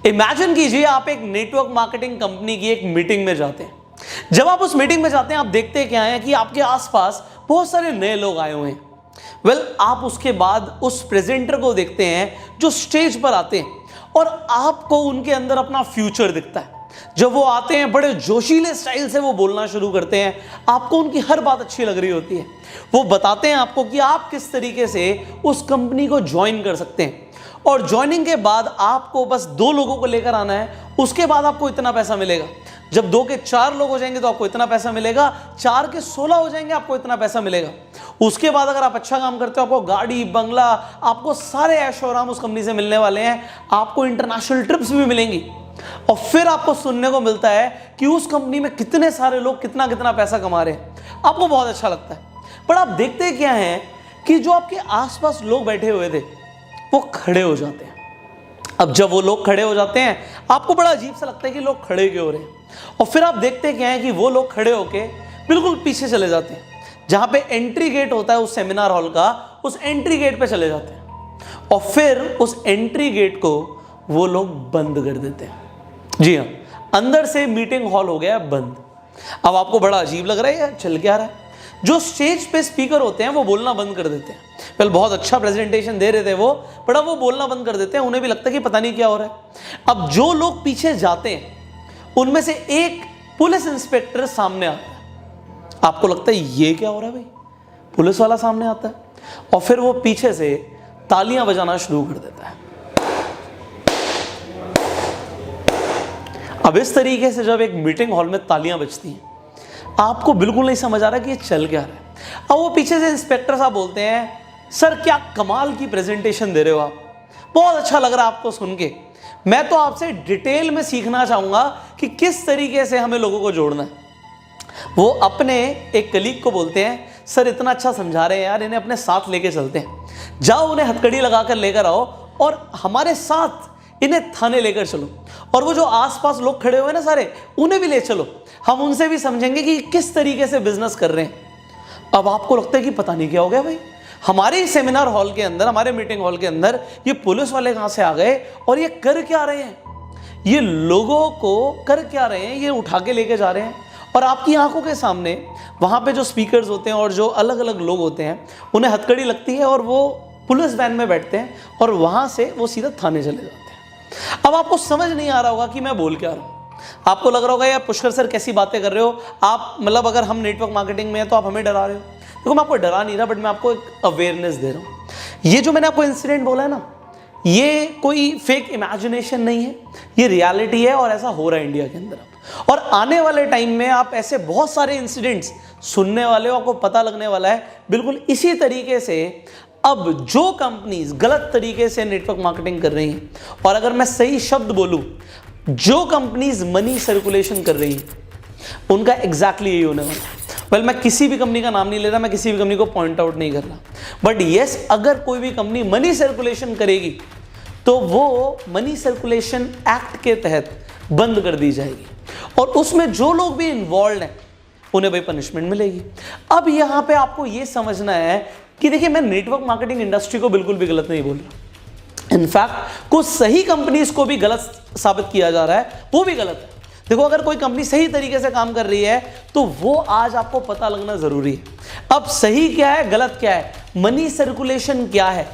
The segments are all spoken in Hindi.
इमेजिन कीजिए आप एक नेटवर्क मार्केटिंग कंपनी की एक मीटिंग में जाते हैं। जब आप उस मीटिंग में जाते हैं, आप देखते क्या है कि आपके आसपास बहुत सारे नए लोग आए हुए हैं। आप उसके बाद उस प्रेजेंटर को देखते हैं जो स्टेज पर आते हैं और आपको उनके अंदर अपना फ्यूचर दिखता है। जब वो आते हैं, बड़े जोशीले स्टाइल से वो बोलना शुरू करते हैं, आपको उनकी हर बात अच्छी लग रही होती है। वो बताते हैं आपको कि आप किस तरीके से उस कंपनी को ज्वाइन कर सकते हैं, और ज्वाइनिंग के बाद आपको बस 2 लोगों को लेकर आना है, उसके बाद आपको इतना पैसा मिलेगा। जब 2 के 4 लोग हो जाएंगे तो आपको इतना पैसा मिलेगा, 4 के 16 हो जाएंगे आपको इतना पैसा मिलेगा। उसके बाद अगर आप अच्छा काम करते हो, आपको गाड़ी, बंगला, आपको सारे ऐशो आराम उस कंपनी से मिलने वाले हैं। आपको इंटरनेशनल ट्रिप्स भी मिलेंगी, और फिर आपको सुनने को मिलता है कि उस कंपनी में कितने सारे लोग कितना कितना पैसा कमा रहे हैं। आपको बहुत अच्छा लगता है। पर आप देखते क्या है कि जो आपके आसपास लोग बैठे हुए थे वो खड़े हो जाते हैं। अब जब वो लोग खड़े हो जाते हैं, आपको बड़ा अजीब सा लगता है कि लोग खड़े क्यों हो रहे हैं, और फिर आप देखते क्या है कि वो लोग खड़े होके बिल्कुल पीछे चले जाते हैं, जहां पे एंट्री गेट होता है उस सेमिनार हॉल का, उस एंट्री गेट पे चले जाते हैं, और फिर उस एंट्री गेट को वो लोग बंद कर देते हैं। जी हाँ, अंदर से मीटिंग हॉल हो गया बंद। अब आपको बड़ा अजीब लग रहा है, यार चल क्या रहा है। जो स्टेज पे स्पीकर होते हैं वो बोलना बंद कर देते हैं। बहुत अच्छा प्रेजेंटेशन दे रहे थे वो, पर अब वो बोलना बंद कर देते हैं। उन्हें भी लगता है कि पता नहीं क्या हो रहा है। अब जो लोग पीछे जाते हैं उनमें से एक पुलिस इंस्पेक्टर सामने आता है। आपको लगता है ये क्या हो रहा है भाई, पुलिस वाला सामने आता है, और फिर वो पीछे से तालियां बजाना शुरू कर देता है। अब इस तरीके से जब एक मीटिंग हॉल में तालियां बजती हैं, आपको बिल्कुल नहीं समझ आ रहा कि ये चल क्या रहा है। अब वो पीछे से इंस्पेक्टर साहब बोलते हैं, सर क्या कमाल की प्रेजेंटेशन दे रहे हो आप, बहुत अच्छा लग रहा है आपको सुन के। मैं तो आपसे डिटेल में सीखना चाहूंगा कि किस तरीके से हमें लोगों को जोड़ना है। वो अपने एक कलीग को बोलते हैं, सर इतना अच्छा समझा रहे हैं यार, इन्हें अपने साथ लेके चलते हैं। जाओ उन्हें हथकड़ी लगाकर लेकर आओ और हमारे साथ इन्हें थाने लेकर चलो, और वो जो आसपास लोग खड़े हुए ना सारे, उन्हें भी ले चलो, हम उनसे भी समझेंगे कि किस तरीके से बिजनेस कर रहे हैं। अब आपको लगता है कि पता नहीं क्या हो गया भाई, हमारे सेमिनार हॉल के अंदर, हमारे मीटिंग हॉल के अंदर ये पुलिस वाले कहां से आ गए, और ये कर क्या रहे हैं, ये लोगों को कर क्या रहे हैं, ये उठा के लेके जा रहे हैं। और आपकी आंखों के सामने वहां पे जो स्पीकर्स होते हैं और जो अलग अलग लोग होते हैं, उन्हें हथकड़ी लगती है और वो पुलिस वैन में बैठते हैं, और वहां से वो सीधा थाने चले जाते हैं। अब आपको समझ नहीं आ रहा होगा कि मैं बोल क्या रहा हूं। आपको लग रहा होगा यार पुष्कर सर कैसी बातें कर रहे हो आप, मतलब अगर हम नेटवर्क मार्केटिंग में हैं तो आप हमें डरा रहे हो। देखो मैं आपको डरा नहीं रहा, बट मैं आपको एक अवेयरनेस दे रहा हूं। ये जो मैंने आपको इंसिडेंट बोला है ना, ये कोई फेक इमेजिनेशन नहीं है, ये रियलिटी है, और ऐसा हो रहा है इंडिया के अंदर। और आने वाले टाइम में आप ऐसे बहुत सारे इंसिडेंट्स सुनने वाले हो, आपको पता लगने वाला है बिल्कुल इसी तरीके से। अब जो कंपनीज गलत तरीके से नेटवर्क मार्केटिंग कर रही हैं, और अगर मैं सही शब्द बोलूं, जो कंपनीज मनी सर्कुलेशन कर रही हैं, उनका एग्जैक्टली यही होने वाला है। मैं किसी भी कंपनी का नाम नहीं ले रहा, मैं किसी भी कंपनी को पॉइंट आउट नहीं कर रहा, बट यस, अगर कोई भी कंपनी मनी सर्कुलेशन करेगी तो वो मनी सर्कुलेशन एक्ट के तहत बंद कर दी जाएगी, और उसमें जो लोग भी इन्वॉल्व हैं उन्हें भाई पनिशमेंट मिलेगी। अब यहां पे आपको यह समझना है कि देखिए, मैं नेटवर्क मार्केटिंग इंडस्ट्री को बिल्कुल भी गलत नहीं बोल रहा। इनफैक्ट कुछ सही कंपनीज को भी गलत साबित किया जा रहा है, वो भी गलत है। देखो, अगर कोई कंपनी सही तरीके से काम कर रही है तो वो आज आपको पता लगना जरूरी है। अब सही क्या है, गलत क्या है, मनी सर्कुलेशन क्या है,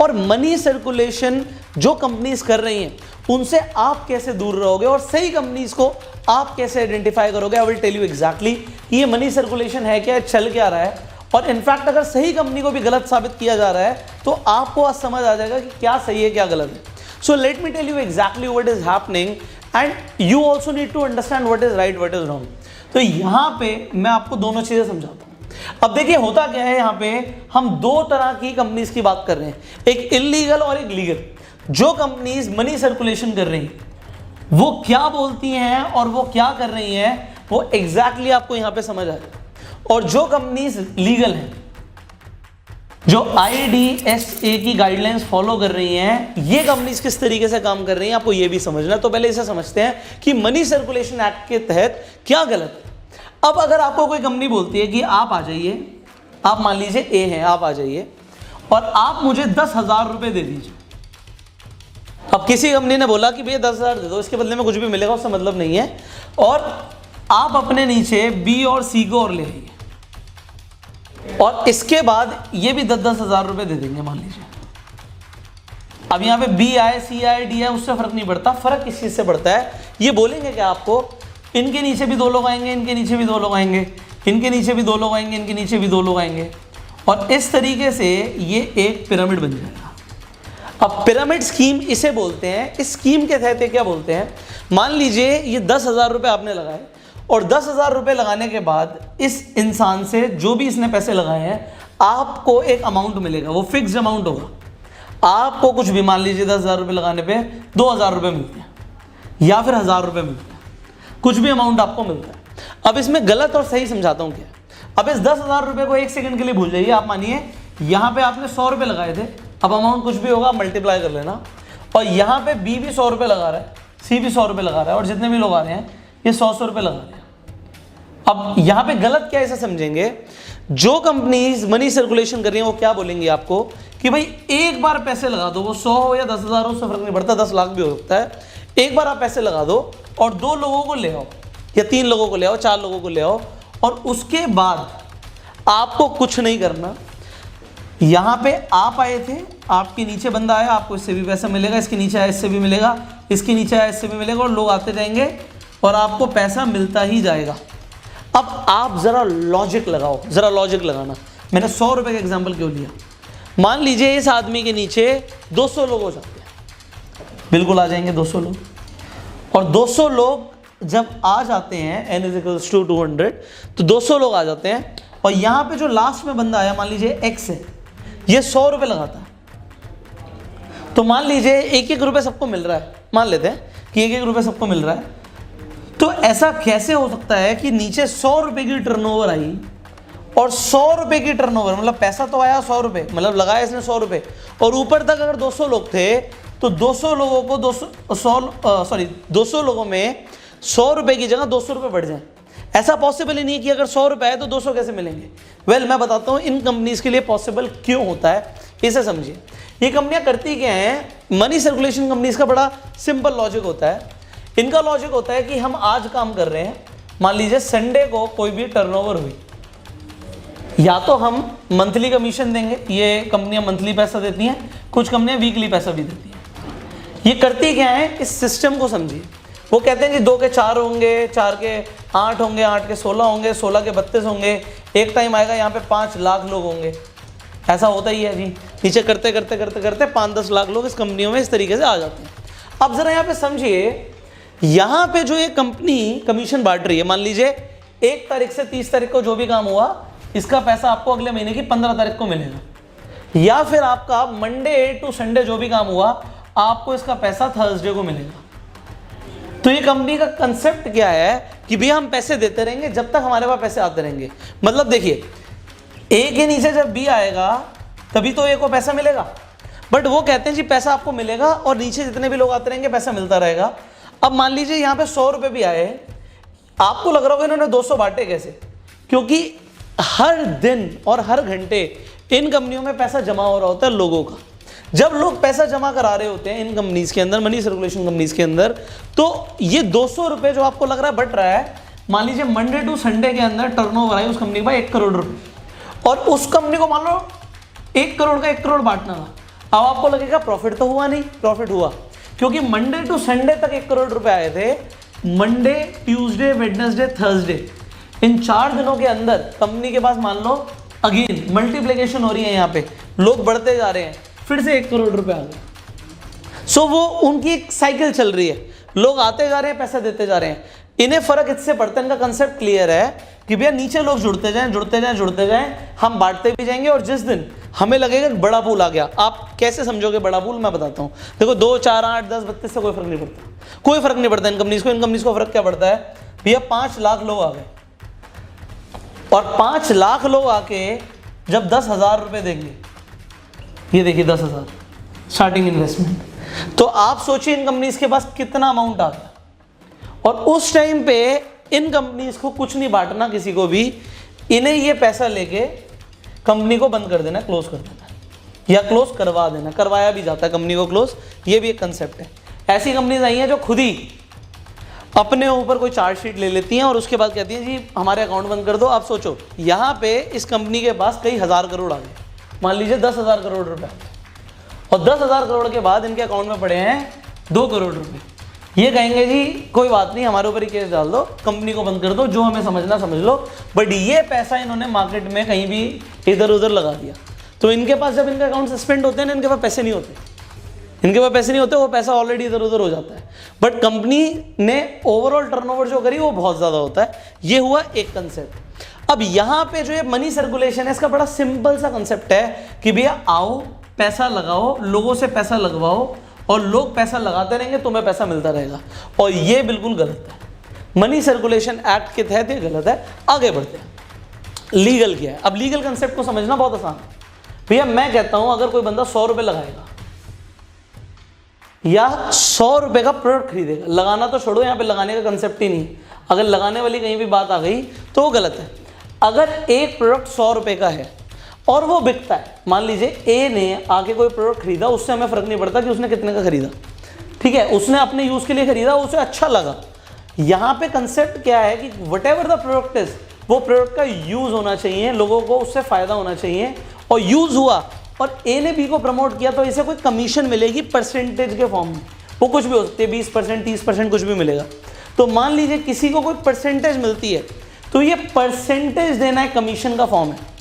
और मनी सर्कुलेशन जो कंपनीज कर रही हैं उनसे आप कैसे दूर रहोगे, और सही कंपनीज को आप कैसे आइडेंटिफाई करोगे। I will tell you exactly कि ये मनी सर्कुलेशन है क्या, चल क्या रहा है। और इनफैक्ट अगर सही कंपनी को भी गलत साबित किया जा रहा है तो आपको आज समझ आ जाएगा कि क्या सही है क्या गलत है। So let me tell you exactly what is happening, and you also need to understand what is right what is wrong. तो यहां पे मैं आपको दोनों चीजें समझाता हूं। अब देखिए होता क्या है, यहां पे हम 2 तरह की कंपनीज की बात कर रहे हैं, एक इलीगल और एक लीगल। जो कंपनीज मनी सर्कुलेशन कर रही हैं वो क्या बोलती हैं और वो क्या कर रही हैं, वो एग्जैक्टली आपको यहां पे समझ आ जाएगा। और जो कंपनीज लीगल हैं, जो IDSA की गाइडलाइंस फॉलो कर रही हैं, ये कंपनीज किस तरीके से काम कर रही हैं आपको ये भी समझना है। तो पहले इसे समझते हैं कि मनी सर्कुलेशन एक्ट के तहत क्या गलत है। अब अगर आपको कोई कंपनी बोलती है कि आप आ जाइए, आप मान लीजिए A हैं, आप आ जाइए और आप मुझे 10,000 रुपए दे दीजिए, अब किसी कंपनी ने बोला कि भैया 10,000 दे दो, इसके बदले में कुछ भी मिलेगा, उससे मतलब नहीं है, और आप अपने नीचे बी और सी को और ले आइए, और इसके बाद ये भी 10-10 हज़ार रुपये दे देंगे मान लीजिए। अब यहाँ पे बी आए, सी आए, डी आए, उससे फर्क नहीं पड़ता। फर्क किस चीज़ से पड़ता है, ये बोलेंगे क्या आपको, इनके नीचे भी 2 लोग आएंगे, इनके नीचे भी 2 लोग आएंगे, इनके नीचे भी 2 लोग आएंगे, इनके नीचे भी 2 लोग आएंगे, और इस तरीके से ये एक पिरामिड बन जाएगा। अब पिरामिड स्कीम इसे बोलते हैं। इस स्कीम के तहत क्या बोलते हैं, मान लीजिए ये 10,000 रुपये आपने लगाए, और 10,000 रुपये लगाने के बाद इस इंसान से जो भी इसने पैसे लगाए हैं, आपको एक अमाउंट मिलेगा, वो फिक्स्ड अमाउंट होगा। आपको कुछ भी, मान लीजिए 10,000 रुपये लगाने पे 2,000 रुपये मिलते हैं, या फिर 1,000 रुपये मिलते हैं, कुछ भी अमाउंट आपको मिलता है। अब इसमें गलत और सही समझाता हूँ क्या। अब इस 10,000 रुपये को 1 सेकंड के लिए भूल जाइए। आप मानिए यहाँ पे आपने 100 रुपये लगाए थे, अब अमाउंट कुछ भी होगा मल्टीप्लाई कर लेना, और यहाँ पे बी भी 100 रुपये लगा रहा है, सी भी 100 रुपये लगा रहा है, और जितने भी लोग आ रहे हैं ये 100 रुपये लगा रहे हैं। अब यहाँ पे गलत क्या ऐसा समझेंगे, जो कंपनीज मनी सर्कुलेशन कर रही हैं वो क्या बोलेंगी आपको कि भाई एक बार पैसे लगा दो, वो 100 हो या 10,000 हो, उससे फर्क नहीं पड़ता, 10 लाख भी हो सकता है। एक बार आप पैसे लगा दो और 2 लोगों को ले आओ, या 3 लोगों को ले आओ, 4 लोगों को ले आओ, और उसके बाद आपको कुछ नहीं करना। यहाँ पे आप आए थे, आपके नीचे बंदा आया, आपको इससे भी पैसा मिलेगा, इसके नीचे आया इससे भी मिलेगा, इसके नीचे आया इससे भी मिलेगा, और लोग आते जाएंगे और आपको पैसा मिलता ही जाएगा। अब आप ज़रा लॉजिक लगाओ, ज़रा लॉजिक लगाना। मैंने 100 रुपये का एग्जाम्पल क्यों लिया, मान लीजिए इस आदमी के नीचे 200 लोग हो जाते हैं, बिल्कुल आ जाएंगे 200 लोग, और 200 लोग जब आ जाते हैं n = 200, तो 200 लोग आ जाते हैं, और यहाँ पे जो लास्ट में बंदा आया, मान लीजिए x है, ये 100 रुपये लगाता है, तो मान लीजिए 1-1 रुपये सबको मिल रहा है, मान लेते हैं कि 1-1 रुपये सबको मिल रहा है। तो ऐसा कैसे हो सकता है कि नीचे 100 रुपये की टर्नओवर आई, और 100 रुपये की टर्नओवर, मतलब पैसा तो आया 100 रुपये, मतलब लगाया इसने 100 रुपये, और ऊपर तक अगर 200 लोग थे, तो 200 लोगों को 200 लोगों में 100 रुपये की जगह 200 रुपये बढ़ जाए। ऐसा पॉसिबल ही नहीं कि अगर 100 रुपये है तो 200 कैसे मिलेंगे। वेल, मैं बताता हूँ इन कंपनीज के लिए पॉसिबल क्यों होता है, इसे समझिए। ये कंपनियां करती क्या हैं, मनी सर्कुलेशन कंपनीज का बड़ा सिंपल लॉजिक होता है। इनका लॉजिक होता है कि हम आज काम कर रहे हैं, मान लीजिए संडे को कोई भी टर्नओवर हुई, या तो हम मंथली कमीशन देंगे, ये कंपनियां मंथली पैसा देती हैं, कुछ कंपनियां वीकली पैसा भी देती हैं। ये करती क्या है, इस सिस्टम को समझिए। वो कहते हैं कि 2 के 4 होंगे, 4 के 8 होंगे, 8 के 16 होंगे, 16 के 32 होंगे, एक टाइम आएगा यहाँ पे 5 लाख लोग होंगे। ऐसा होता ही है जी, नीचे करते करते करते करते 5-10 लाख लोग इस कंपनियों में इस तरीके से आ जाते हैं। अब जरा यहाँ पे समझिए, यहाँ पे जो ये कंपनी कमीशन बांट रही है, मान लीजिए 1 तारीख से 30 तारीख को जो भी काम हुआ, इसका पैसा आपको अगले महीने की 15 तारीख को मिलेगा, या फिर आपका मंडे टू संडे जो भी काम हुआ, आपको इसका पैसा थर्सडे को मिलेगा। तो ये कंपनी का कंसेप्ट क्या है कि भैया हम पैसे देते रहेंगे जब तक हमारे पास पैसे आते रहेंगे। मतलब देखिए, ए के नीचे जब बी आएगा तभी तो ए को पैसा मिलेगा, बट वो कहते हैं जी पैसा आपको मिलेगा और नीचे जितने भी लोग आते रहेंगे पैसा मिलता रहेगा। अब मान लीजिए यहाँ पे 100 रुपये भी आए, आपको लग रहा होगा इन्होंने 200 बांटे कैसे, क्योंकि हर दिन और हर घंटे इन कंपनियों में पैसा जमा हो रहा होता है लोगों का। जब लोग पैसा जमा करा रहे होते हैं इन कंपनीज के अंदर, मनी सर्कुलेशन कंपनीज के अंदर, तो ये 200 रुपये जो आपको लग रहा है बट रहा है, मान लीजिए मंडे टू संडे के अंदर टर्नओवर आई उस कंपनी का 1 करोड़ रुपये, और उस कंपनी को मान लो 1 करोड़ का 1 करोड़ बांटना था। अब आपको लगेगा प्रॉफिट तो हुआ नहीं, प्रॉफिट हुआ, क्योंकि मंडे टू संडे तक 1 करोड़ रुपए आए थे। मंडे, ट्यूसडे, वेडनेसडे, थर्सडे, इन 4 दिनों के अंदर कंपनी के पास मान लो अगेन मल्टीप्लिकेशन हो रही है, यहाँ पे लोग बढ़ते जा रहे हैं, फिर से 1 करोड़ रुपए आ गए। सो वो उनकी एक साइकिल चल रही है, लोग आते जा रहे हैं, पैसा देते जा रहे हैं। इन्हें फर्क इससे पड़ता है, इनका कंसेप्ट क्लियर है कि भैया नीचे लोग जुड़ते जाएं, जुड़ते जाएं, जुड़ते जाएं, हम बांटते भी जाएंगे, और जिस दिन हमें लगेगा कि बड़ा पूल आ गया, आप कैसे समझोगे बड़ा पूल, मैं बताता हूँ। देखो 2, 4, 8, 10, 32 से कोई फर्क नहीं पड़ता, कोई फर्क नहीं पड़ता इन कंपनीज को। इन कंपनीज को फर्क क्या पड़ता है, भैया 5 लाख लोग आ गए, और 5 लाख लोग आके जब 10,000 रुपये देंगे, ये देखिए 10,000 स्टार्टिंग इन्वेस्टमेंट, तो आप सोचिए इन कंपनीज के पास कितना अमाउंट आ गया। और उस टाइम पे इन कंपनीज को कुछ नहीं बांटना किसी को भी, इन्हें ये पैसा लेके कंपनी को बंद कर देना, क्लोज कर देना, या क्लोज करवा देना, करवाया भी जाता है कंपनी को क्लोज, ये भी एक कंसेप्ट है। ऐसी कंपनीज आई हैं जो खुद ही अपने ऊपर कोई चार्ज शीट ले लेती हैं और उसके बाद कहती हैं जी हमारे अकाउंट बंद कर दो। आप सोचो यहाँ पे इस कंपनी के पास कई हज़ार करोड़ आ गए, मान लीजिए 10,000 करोड़ रुपए, और 10,000 करोड़ के बाद इनके अकाउंट में पड़े हैं 2 करोड़ रुपए। ये कहेंगे जी कोई बात नहीं, हमारे ऊपर ही केस डाल दो, कंपनी को बंद कर दो, जो हमें समझना समझ लो। बट ये पैसा इन्होंने मार्केट में कहीं भी इधर उधर लगा दिया, तो इनके पास जब इनका अकाउंट सस्पेंड होते हैं ना, इनके पास पैसे नहीं होते, इनके पास पैसे नहीं होते, वो पैसा ऑलरेडी इधर उधर हो जाता है। बट कंपनी ने ओवरऑल टर्नओवर जो करी वो बहुत ज़्यादा होता है। ये हुआ एक कंसेप्ट। अब यहाँ पे जो ये मनी सर्कुलेशन है, इसका बड़ा सिंपल सा कंसेप्ट है कि भैया आओ पैसा लगाओ, लोगों से पैसा लगवाओ और लोग पैसा लगाते रहेंगे, तुम्हें पैसा मिलता रहेगा। और ये बिल्कुल गलत है, मनी सर्कुलेशन एक्ट के तहत ये गलत है। आगे बढ़ते हैं, लीगल क्या है। अब लीगल कंसेप्ट को समझना बहुत आसान है। भैया मैं कहता हूं अगर कोई बंदा 100 रुपये लगाएगा या 100 रुपये का प्रोडक्ट खरीदेगा, लगाना तो छोड़ो, यहाँ पे लगाने का कंसेप्ट ही नहीं, अगर लगाने वाली कहीं भी बात आ गई तो वो गलत है। अगर एक प्रोडक्ट 100 रुपये का है और वो बिकता है, मान लीजिए ए ने आके कोई प्रोडक्ट खरीदा, उससे हमें फर्क नहीं पड़ता कि उसने कितने का खरीदा, ठीक है, उसने अपने यूज़ के लिए खरीदा, उसे अच्छा लगा। यहाँ पे कंसेप्ट क्या है कि what ever the product is, वो प्रोडक्ट का यूज़ होना चाहिए, लोगों को उससे फ़ायदा होना चाहिए, और यूज़ हुआ और ए ने बी को प्रमोट किया तो इसे कोई कमीशन मिलेगी परसेंटेज के फॉर्म में, वो कुछ भी हो सकती है, 20%, 30%, कुछ भी मिलेगा। तो मान लीजिए किसी को कोई परसेंटेज मिलती है, तो ये परसेंटेज देना है कमीशन का फॉर्म है।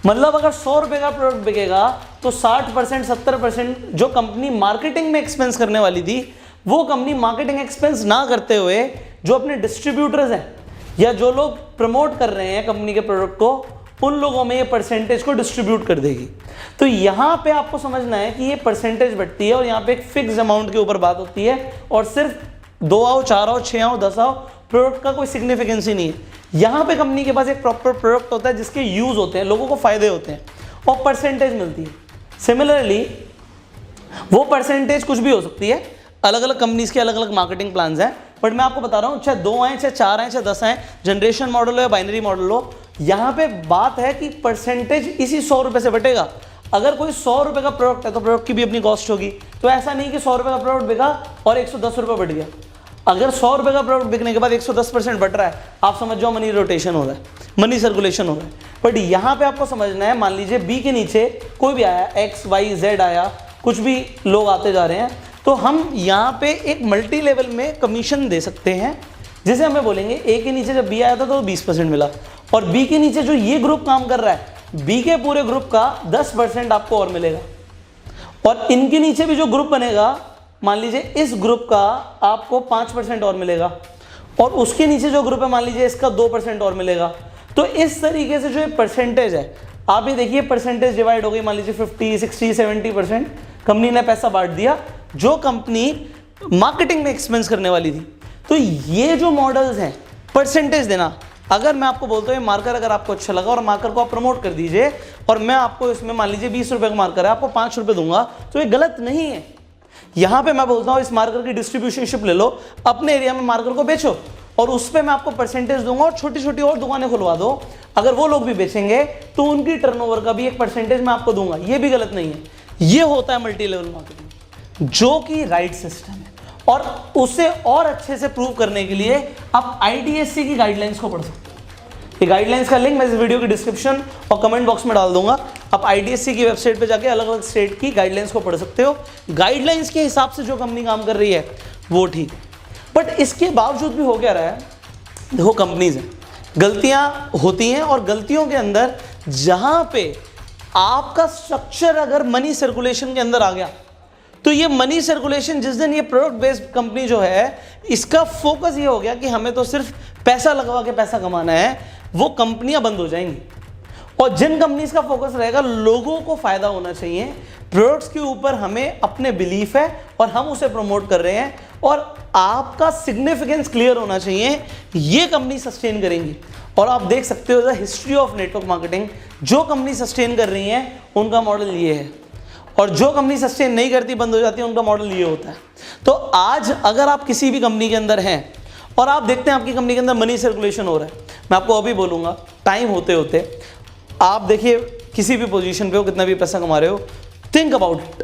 मतलब अगर 100 रुपये का प्रोडक्ट बिकेगा तो 60%, 70% जो कंपनी मार्केटिंग में एक्सपेंस करने वाली थी, वो कंपनी मार्केटिंग एक्सपेंस ना करते हुए जो अपने डिस्ट्रीब्यूटर्स हैं या जो लोग प्रमोट कर रहे हैं कंपनी के प्रोडक्ट को, उन लोगों में ये परसेंटेज को डिस्ट्रीब्यूट कर देगी। तो यहाँ पे आपको समझना है कि ये परसेंटेज बढ़ती है और यहाँ पे एक फिक्स अमाउंट के ऊपर बात होती है, और सिर्फ 2 आओ, 4 आओ, 6 आओ, 10 आओ, प्रोडक्ट का कोई सिग्निफिकेंस ही नहीं है। यहाँ पे कंपनी के पास एक प्रॉपर प्रोडक्ट होता है जिसके यूज होते हैं, लोगों को फायदे होते हैं और परसेंटेज मिलती है। सिमिलरली वो परसेंटेज कुछ भी हो सकती है, अलग अलग कंपनीज के अलग अलग मार्केटिंग प्लान्स हैं, बट मैं आपको बता रहा हूँ, चाहे 2 आए, चाहे 4 आए, चाहे 10 आए, जनरेशन मॉडल हो या बाइनरी मॉडल हो, यहाँ पे बात है कि परसेंटेज इसी 100 रुपये से बटेगा। अगर कोई 100 रुपये का प्रोडक्ट है तो प्रोडक्ट की भी अपनी कॉस्ट होगी, तो ऐसा नहीं कि 100 रुपये का प्रोडक्ट बिका और 110 रुपये बढ़ गया। अगर 100 रुपये का प्रोडक्ट बिकने के बाद 110% बढ़ रहा है, आप समझ जाओ मनी रोटेशन हो रहा है, मनी सर्कुलेशन हो रहा है। बट यहाँ पे आपको समझना है, मान लीजिए बी के नीचे कोई भी आया, एक्स वाई जेड आया, कुछ भी लोग आते जा रहे हैं, तो हम यहाँ पे एक मल्टी लेवल में कमीशन दे सकते हैं, जिसे हमें बोलेंगे ए के नीचे जब बी आया था तो 20% मिला, और बी के नीचे जो ये ग्रुप काम कर रहा है, बी के पूरे ग्रुप का 10% आपको और मिलेगा, और इनके नीचे भी जो ग्रुप बनेगा, मान लीजिए इस ग्रुप का आपको 5% और मिलेगा, और उसके नीचे जो ग्रुप है मान लीजिए इसका 2% और मिलेगा। तो इस तरीके से जो परसेंटेज है, आप ये देखिए परसेंटेज डिवाइड हो गई, मान लीजिए 50, 60, 70% कंपनी ने पैसा बांट दिया जो कंपनी मार्केटिंग में एक्सपेंस करने वाली थी। तो ये जो मॉडल्स हैं परसेंटेज देना, अगर मैं आपको बोलता हूँ मार्कर अगर आपको अच्छा लगा और मार्कर को आप प्रमोट कर दीजिए, और मैं आपको इसमें मान लीजिए 20 रुपये का मार्कर है, आपको 5 रुपये दूंगा, तो ये गलत नहीं है। यहाँ पे मैं बोलता हूँ इस मार्कर की डिस्ट्रीब्यूशनशिप ले लो, अपने एरिया में मार्कर को बेचो, और उस पर मैं आपको परसेंटेज दूंगा, और छोटी छोटी और दुकानें खुलवा दो, अगर वो लोग भी बेचेंगे तो उनकी टर्नओवर का भी एक परसेंटेज मैं आपको दूंगा, ये भी गलत नहीं है। ये होता है मल्टी लेवल मार्केटिंग, जो कि राइट सिस्टम है। और उसे और अच्छे से प्रूव करने के लिए आप IDSC की गाइडलाइंस को पढ़ सकते हो। ये गाइडलाइंस का लिंक मैं इस वीडियो की डिस्क्रिप्शन और कमेंट बॉक्स में डाल दूंगा। आप IDSC की वेबसाइट पे जाके अलग अलग स्टेट की गाइडलाइंस को पढ़ सकते हो। गाइडलाइंस के हिसाब से जो कंपनी काम कर रही है वो ठीक है, बट इसके बावजूद भी हो क्या रहा है, देखो कंपनीज हैं, गलतियां होती हैं, और गलतियों के अंदर जहां पे आपका स्ट्रक्चर अगर मनी सर्कुलेशन के अंदर आ गया, तो ये मनी सर्कुलेशन जिस दिन ये प्रोडक्ट बेस्ड कंपनी जो है, इसका फोकस ये हो गया कि हमें तो सिर्फ पैसा लगवा के पैसा कमाना है, वो कंपनियां बंद हो जाएंगी। और जिन कंपनीज का फोकस रहेगा लोगों को फायदा होना चाहिए, प्रोडक्ट्स के ऊपर हमें अपने बिलीफ है और हम उसे प्रमोट कर रहे हैं, और आपका सिग्निफिकेंस क्लियर होना चाहिए, ये कंपनी सस्टेन करेंगी। और आप देख सकते हो the history of network marketing, जो कंपनी सस्टेन कर रही है उनका मॉडल ये है, और जो कंपनी सस्टेन नहीं करती, बंद हो जाती है, उनका मॉडल ये होता है। तो आज अगर आप किसी भी कंपनी के अंदर हैं और आप देखते हैं आपकी कंपनी के अंदर मनी सर्कुलेशन हो रहा है, मैं आपको अभी बोलूँगा, टाइम होते होते आप देखिए किसी भी पोजीशन पे हो, कितना भी पैसा कमा रहे हो, थिंक अबाउट इट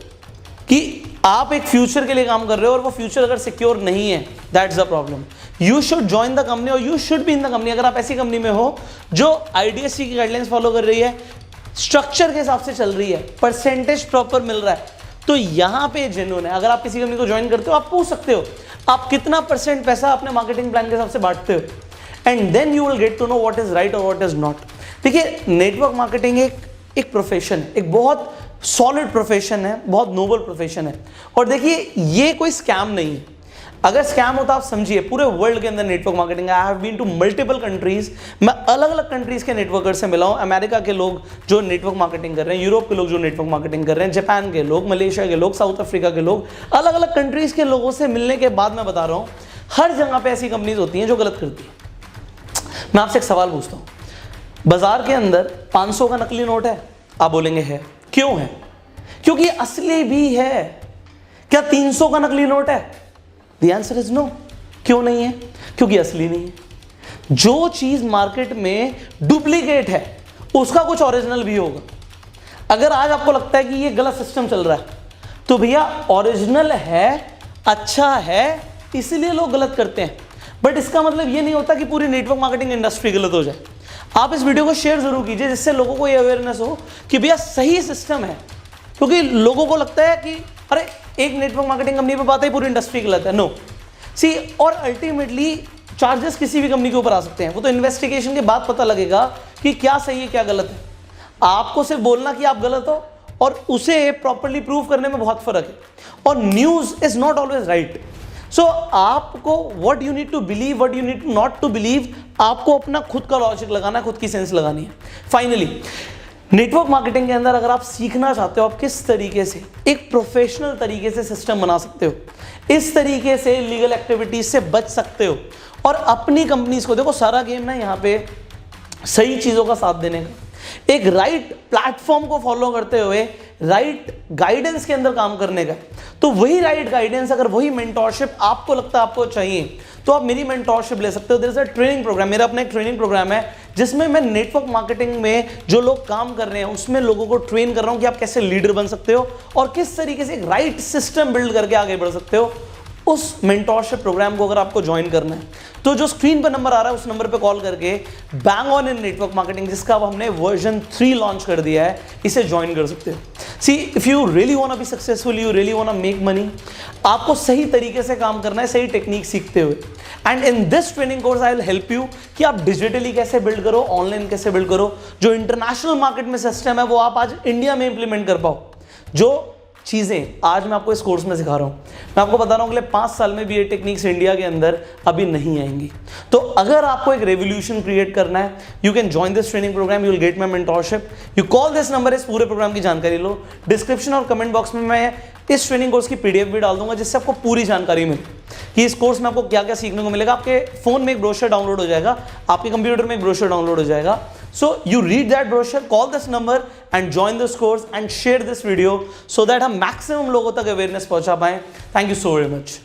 कि आप एक फ्यूचर के लिए काम कर रहे हो और वो फ्यूचर अगर सिक्योर नहीं है, that's the problem. You should join the company और you should be in the company. अगर आप ऐसी कंपनी में हो जो IDSC की गाइडलाइंस फॉलो कर रही है, स्ट्रक्चर के हिसाब से चल रही है, परसेंटेज प्रॉपर मिल रहा है, तो यहां पे जेन्युइन है। अगर आप किसी कंपनी को ज्वाइन करते हो, आप पूछ सकते हो आप कितना % पैसा अपने मार्केटिंग प्लान के हिसाब से बांटते हो, and then you will get to know what is right और व्हाट इज नॉट। देखिए, नेटवर्क मार्केटिंग एक प्रोफेशन है, एक बहुत सॉलिड प्रोफेशन है, बहुत नोबल प्रोफेशन है। और देखिए, ये कोई स्कैम नहीं है। अगर स्कैम होता, आप समझिए, पूरे वर्ल्ड के अंदर network marketing, I have been to multiple countries, मैं अलग अलग कंट्रीज के नेटवर्कर से मिला हूं। अमेरिका के लोग जो नेटवर्क मार्केटिंग कर रहे हैं, यूरोप के लोग जो नेटवर्क मार्केटिंग कर रहे हैं, जापान के लोग, मलेशिया के लोग, साउथ अफ्रीका के लोग, अलग अलग कंट्रीज के लोगों से मिलने के बाद मैं बता रहा हूं, हर जगह पे ऐसी कंपनीज होती हैं जो गलत करती है। मैं आपसे एक सवाल पूछता हूं, बाजार के अंदर 500 का नकली नोट है, आप बोलेंगे है। क्यों है? क्योंकि असली भी है। क्या 300 का नकली नोट है? The answer is no. क्यों नहीं है? क्योंकि असली नहीं है। जो चीज मार्केट में डुप्लीकेट है, उसका कुछ ओरिजिनल भी होगा। अगर आज आपको लगता है कि ये गलत सिस्टम चल रहा है, तो भैया ओरिजिनल है, अच्छा है, इसलिए लोग गलत करते हैं। बट इसका मतलब ये नहीं होता कि पूरी नेटवर्क मार्केटिंग इंडस्ट्री गलत हो जाए। आप इस वीडियो को शेयर जरूर कीजिए, जिससे लोगों को ये अवेयरनेस हो कि भैया सही सिस्टम है। क्योंकि लोगों को लगता है कि अरे एक नेटवर्क मार्केटिंग कंपनी पे बात है, पूरी इंडस्ट्री गलत है। नो सी, और अल्टीमेटली चार्जेस किसी भी कंपनी के ऊपर आ सकते हैं। वो तो इन्वेस्टिगेशन के बाद पता लगेगा कि क्या सही है क्या गलत है। आपको सिर्फ बोलना कि आप गलत हो और उसे प्रॉपरली प्रूव करने में बहुत फर्क है। और news is not always right. So आपको what you need to believe, what you need to not to believe, आपको अपना खुद का लॉजिक लगाना है, खुद की सेंस लगानी है। फाइनली, नेटवर्क मार्केटिंग के अंदर अगर आप सीखना चाहते हो आप किस तरीके से एक प्रोफेशनल तरीके से सिस्टम बना सकते हो, इस तरीके से लीगल एक्टिविटीज से बच सकते हो और अपनी कंपनीज को, देखो सारा गेम ना यहाँ पे सही चीजों का साथ देने का, एक राइट प्लेटफॉर्म को फॉलो करते हुए राइट गाइडेंस के अंदर काम करने का। तो वही राइट गाइडेंस, अगर वही मेंटोरशिप आपको लगता है आपको चाहिए, तो आप मेरी मेंटोरशिप ले सकते हो। There is a training program, मेरा अपना एक ट्रेनिंग प्रोग्राम है जिसमें मैं नेटवर्क मार्केटिंग में जो लोग काम कर रहे हैं उसमें लोगों को ट्रेन कर रहा हूं कि आप कैसे लीडर बन सकते हो और किस तरीके से एक राइट सिस्टम बिल्ड करके आगे बढ़ सकते हो। उस मेंटोरशिप प्रोग्राम को अगर आपको ज्वाइन करना है, तो जो स्क्रीन पर नंबर आ रहा है उस नंबर पे कॉल करके bang on in network marketing, जिसका अब हमने वर्जन 3 लॉन्च कर दिया है, इसे ज्वाइन कर सकते हो। See, if you really want to be successful, you really want to make money, आपको सही तरीके से काम करना है, सही टेक्निक सीखते हुए। And in this training course I will help you कि आप डिजिटली कैसे बिल्ड करो, ऑनलाइन कैसे बिल्ड करो, जो इंटरनेशनल मार्केट में सिस्टम है वो आप आज इंडिया में इंप्लीमेंट कर पाओ। जो चीज़ें आज मैं आपको इस कोर्स में सिखा रहा हूँ, मैं आपको बता रहा हूँ अगले 5 साल में भी ये टेक्निक्स इंडिया के अंदर अभी नहीं आएंगी। तो अगर आपको एक रेवोल्यूशन क्रिएट करना है, you can join this training program, you will get my mentorship, you call this number, इस पूरे प्रोग्राम की जानकारी लो। डिस्क्रिप्शन और कमेंट बॉक्स में मैं इस ट्रेनिंग कोर्स की PDF भी डाल दूंगा, जिससे आपको पूरी जानकारी मिले कि इस कोर्स में आपको क्या क्या सीखने को मिलेगा। आपके फोन में एक ब्रोशर डाउनलोड हो जाएगा, आपके कंप्यूटर में एक ब्रोशर डाउनलोड हो जाएगा। So you read that brochure, call this number and join this course and share this video so that हम मैक्सिमम लोगों तक अवेयरनेस पहुंचा पाएं। Thank you so very much.